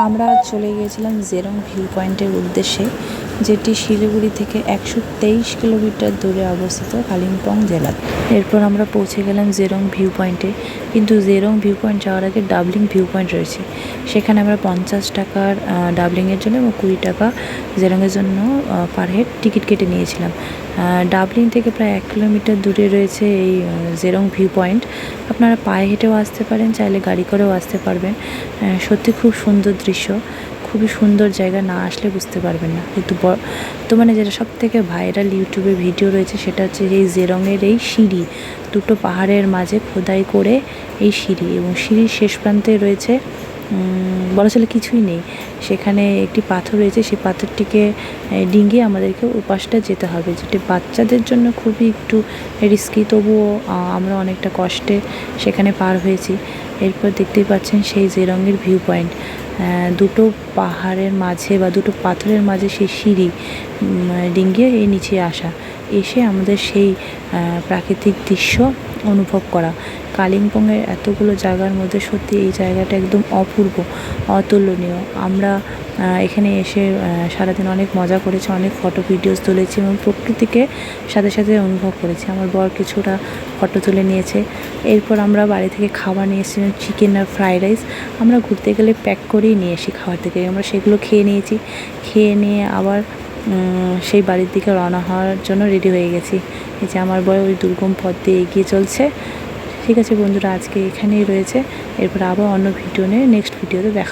আমরা চলে গিয়েছিলাম জেরং ভিউ পয়েন্টের উদ্দেশ্যে, যেটি শিলিগুড়ি থেকে 123 কিলোমিটার দূরে অবস্থিত কালিম্পং জেলায়। এরপর আমরা পৌঁছে গেলাম জেরং ভিউ পয়েন্টে। কিন্তু জেরং ভিউ পয়েন্ট যাওয়ার আগে ডাবলিং ভিউ পয়েন্ট রয়েছে, সেখানে আমরা 50 টাকার ডাবলিংয়ের জন্য এবং 20 টাকা জেরংয়ের জন্য পার হেড টিকিট কেটে নিয়েছিলাম। ডাবলিং থেকে প্রায় 1 কিলোমিটার দূরে রয়েছে এই জেরং ভিউ পয়েন্ট। আপনারা পায়ে হেঁটেও আসতে পারেন, চাইলে গাড়ি করেও আসতে পারবেন। সত্যি খুব সুন্দর দৃশ্য, খুবই সুন্দর জায়গা, না আসলে বুঝতে পারবেন না। কিন্তু বর্তমানে যেটা সব থেকে ভাইরাল ইউটিউবে ভিডিও রয়েছে সেটা হচ্ছে এই জেরংয়ের এই সিঁড়ি, দুটো পাহাড়ের মাঝে খোদাই করে এই সিঁড়ি, এবং সিঁড়ির শেষ প্রান্তে রয়েছে বলা চলে কিছুই নেই, সেখানে একটি পাথর রয়েছে। সেই পাথরটিকে ডিঙিয়ে আমাদেরকে ওপাশটা যেতে হবে, যেটি বাচ্চাদের জন্য খুবই একটু রিস্কি, তবুও আমরা অনেকটা কষ্টে সেখানে পার হয়েছি। এরপর দেখতেই পাচ্ছেন সেই জেরংয়ের ভিউ পয়েন্ট, দুটো পাহাড়ের মাঝে বা দুটো পাথরের মাঝে সেই সিঁড়ি ডিঙিয়ে এই নিচে আসা, এসে আমাদের সেই প্রাকৃতিক দৃশ্য অনুভব করা। কালিম্পংয়ের এতগুলো জায়গার মধ্যে সত্যি এই জায়গাটা একদম অপূর্ব, অতুলনীয়। আমরা এখানে এসে সারাদিন অনেক মজা করেছি, অনেক ফটো ভিডিওস তুলেছি এবং প্রকৃতিকে সাথে সাথে অনুভব করেছি। আমার বর কিছুটা ফটো তুলে নিয়েছে। এরপর আমরা বাড়ি থেকে খাবার নিয়ে এসেছিলাম, চিকেন আর ফ্রাইড রাইস। আমরা ঘুরতে গেলে প্যাক করেই নিয়ে আসি খাবার থেকে, আমরা সেগুলো খেয়ে নিয়েছি। খেয়ে নিয়ে আবার সেই বাড়ির দিকে রওনা হওয়ার জন্য রেডি হয়ে গেছি। এই যে আমার বর ওই দুর্গম পথ দিয়ে এগিয়ে চলছে। ঠিক আছে বন্ধুরা, আজকে এখানেই রয়েছে। এরপর আবার অন্য ভিডিও নিয়ে নেক্সট ভিডিওতে দেখা।